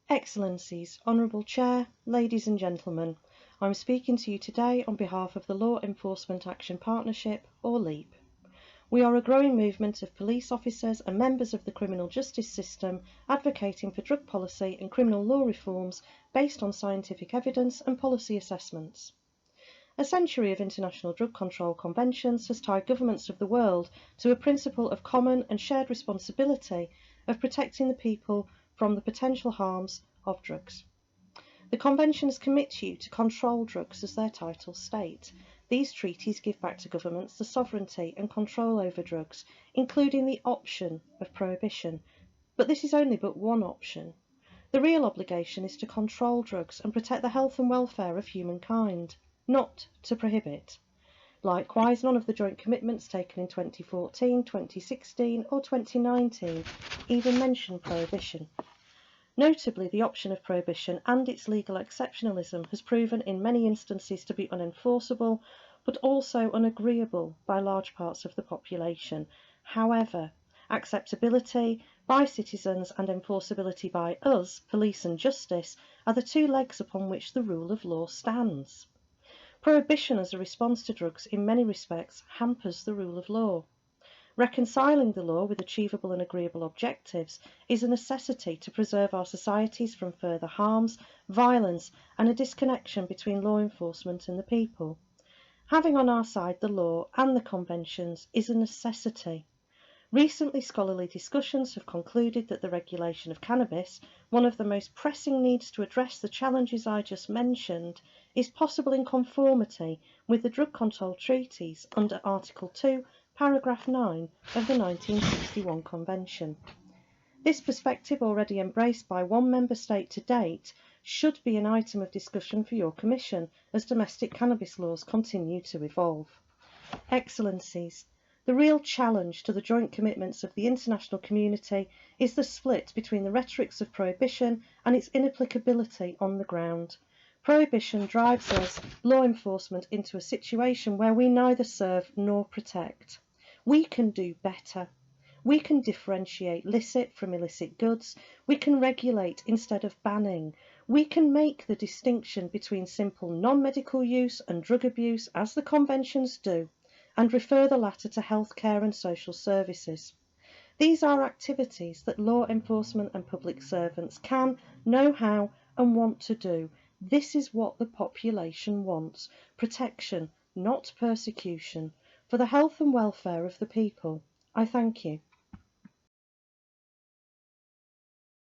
Excellencies, Honourable Chair, ladies and gentlemen, I'm speaking to you today on behalf of the Law Enforcement Action Partnership, or LEAP. We are a growing movement of police officers and members of the criminal justice system advocating for drug policy and criminal law reforms based on scientific evidence and policy assessments. A century of international drug control conventions has tied governments of the world to a principle of common and shared responsibility of protecting the people from the potential harms of drugs. The conventions commit you to control drugs, as their titles state. These treaties give back to governments the sovereignty and control over drugs, including the option of prohibition. But this is only but one option. The real obligation is to control drugs and protect the health and welfare of humankind, not to prohibit. Likewise, none of the joint commitments taken in 2014, 2016 or 2019 even mention prohibition. Notably, the option of prohibition and its legal exceptionalism has proven in many instances to be unenforceable, but also unagreeable by large parts of the population. However, acceptability by citizens and enforceability by us, police and justice, are the two legs upon which the rule of law stands. Prohibition as a response to drugs in many respects hampers the rule of law. Reconciling the law with achievable and agreeable objectives is a necessity to preserve our societies from further harms, violence, and a disconnection between law enforcement and the people. Having on our side the law and the conventions is a necessity. Recently, scholarly discussions have concluded that the regulation of cannabis, one of the most pressing needs to address the challenges I just mentioned, is possible in conformity with the drug control treaties under Article 2, Paragraph 9 of the 1961 Convention. This perspective, already embraced by one member state to date, should be an item of discussion for your Commission as domestic cannabis laws continue to evolve. Excellencies, the real challenge to the joint commitments of the international community is the split between the rhetorics of prohibition and its inapplicability on the ground. Prohibition drives us, law enforcement, into a situation where we neither serve nor protect. We can do better. We can differentiate licit from illicit goods. We can regulate instead of banning. We can make the distinction between simple non-medical use and drug abuse, as the conventions do, and refer the latter to healthcare and social services. These are activities that law enforcement and public servants can, know how, and want to do. This is what the population wants: protection, not persecution, for the health and welfare of the people. I thank you.